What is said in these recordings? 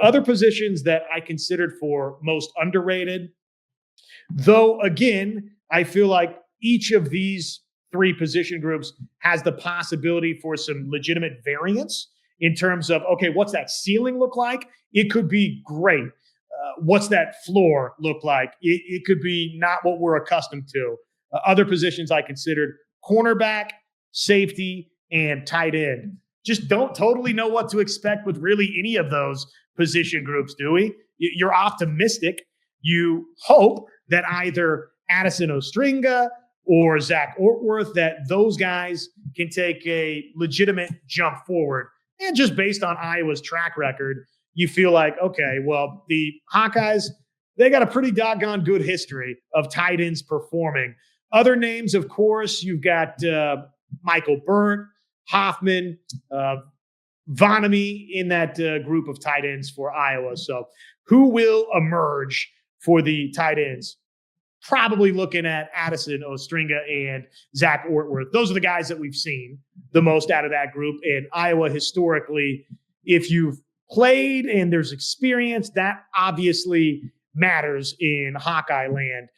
Other positions that I considered for most underrated, though, again, I feel like each of these three position groups has the possibility for some legitimate variance in terms of, okay, what's that ceiling look like? It could be great. What's that floor look like? It could be not what we're accustomed to. Other positions I considered: cornerback, safety, and tight end. Just don't totally know what to expect with really any of those position groups, do we? You're optimistic. You hope that either Addison Ostringa or Zach Ortworth, that those guys can take a legitimate jump forward. And just based on Iowa's track record, you feel like, okay, well, the Hawkeyes, they got a pretty doggone good history of tight ends performing. Other names, of course, you've got Michael Burt, Hoffman, Vonamy in that group of tight ends for Iowa. So who will emerge for the tight ends? Probably looking at Addison Ostringa and Zach Ortworth. Those are the guys that we've seen the most out of that group. And Iowa, historically, if you've played and there's experience, that obviously matters in Hawkeye land.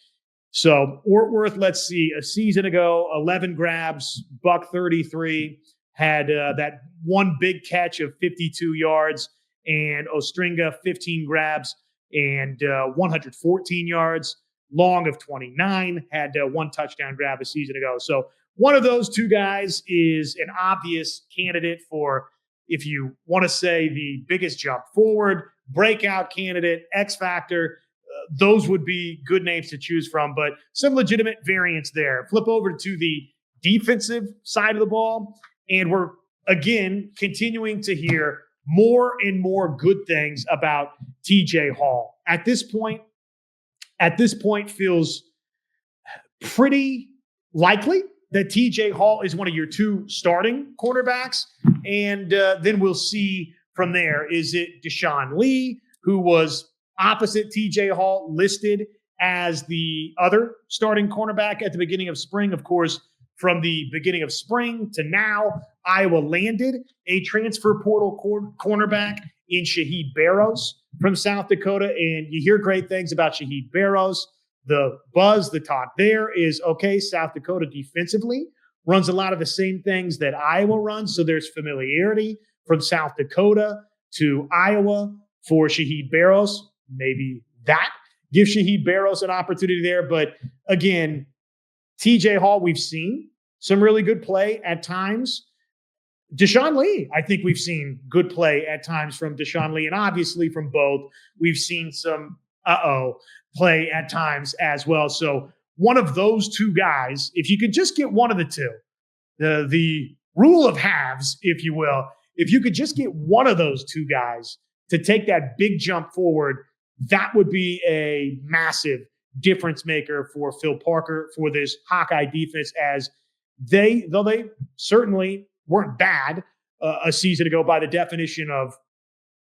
So Ortworth, let's see, a season ago, 11 grabs, $133, had that one big catch of 52 yards, and Ostringa, 15 grabs and 114 yards. Long of 29, had one touchdown grab a season ago. So one of those two guys is an obvious candidate for, if you want to say, the biggest jump forward, breakout candidate, X factor. Those would be good names to choose from, but some legitimate variance there. Flip over to the defensive side of the ball, and we're, again, continuing to hear more and more good things about TJ Hall. At this point feels pretty likely that TJ Hall is one of your two starting cornerbacks. And then we'll see from there. Is it Deshaun Lee, who was opposite TJ Hall, listed as the other starting cornerback at the beginning of spring? Of course, from the beginning of spring to now, Iowa landed a transfer portal cornerback in Shaheed Barrows from South Dakota. And you hear great things about Shaheed Barrows. The buzz, the talk there is, okay, South Dakota defensively runs a lot of the same things that Iowa runs. So there's familiarity from South Dakota to Iowa for Shaheed Barrows. Maybe that gives Shaheed Barrows an opportunity there. But again, TJ Hall, we've seen some really good play at times. Deshaun Lee, I think we've seen good play at times from Deshaun Lee, and obviously from both. We've seen some play at times as well. So one of those two guys, if you could just get one of the two, the rule of halves, if you will, if you could just get one of those two guys to take that big jump forward, that would be a massive difference maker for Phil Parker, for this Hawkeye defense, as though they certainly weren't bad a season ago by the definition of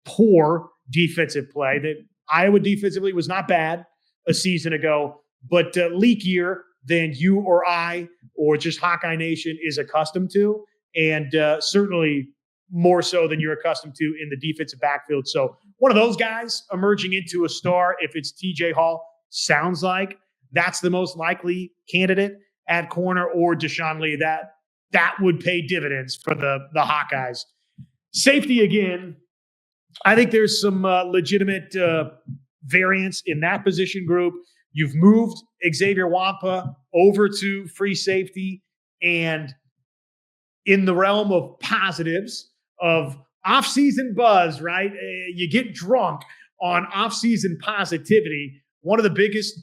poor defensive play. That Iowa defensively was not bad a season ago, but leakier than you or I or just Hawkeye Nation is accustomed to, and certainly more so than you're accustomed to in the defensive backfield. So one of those guys emerging into a star, if it's TJ Hall, sounds like that's the most likely candidate at corner, or Deshaun Lee. That would pay dividends for the Hawkeyes. Safety, again, I think there's some legitimate variance in that position group. You've moved Xavier Wampa over to free safety, and in the realm of positives, of off-season buzz, right? You get drunk on off-season positivity. One of the biggest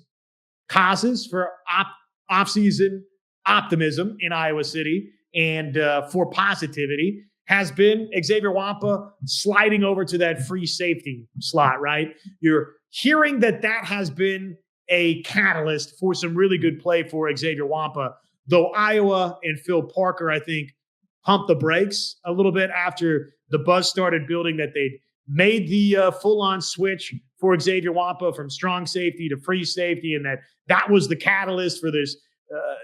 causes for off-season optimism in Iowa City and for positivity has been Xavier Wampa sliding over to that free safety slot, right? You're hearing that has been a catalyst for some really good play for Xavier Wampa, though Iowa and Phil Parker, I think, pumped the brakes a little bit after the buzz started building that they'd made the full-on switch for Xavier Wampa from strong safety to free safety, and that was the catalyst for this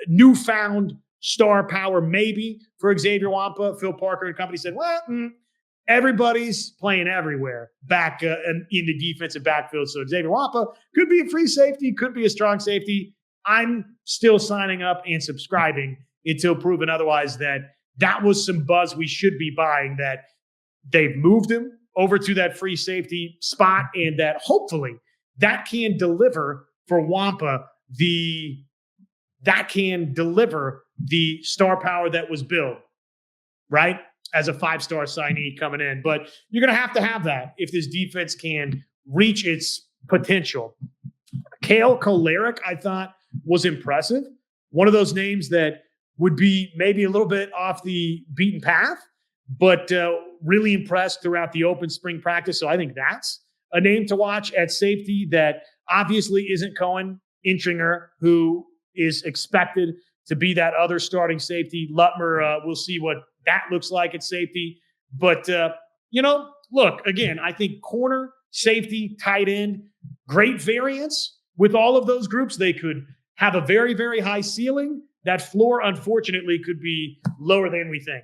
newfound star power maybe for Xavier Wampa. Phil Parker and company said, well, everybody's playing everywhere back in the defensive backfield. So Xavier Wampa could be a free safety, could be a strong safety. I'm still signing up and subscribing until proven otherwise that was some buzz we should be buying, that they've moved him over to that free safety spot, and that hopefully that can deliver for Wampa the star power that was billed, right? As a 5-star signee coming in. But you're going to have that if this defense can reach its potential. Kale Kolarek, I thought, was impressive. One of those names that would be maybe a little bit off the beaten path, but really impressed throughout the open spring practice. So I think that's a name to watch at safety that obviously isn't Cohen Intringer, who is expected to be that other starting safety. Lutmer, we'll see what that looks like at safety. But, look, again, I think corner, safety, tight end, great variance with all of those groups. They could have a very, very high ceiling. That floor, unfortunately, could be lower than we think.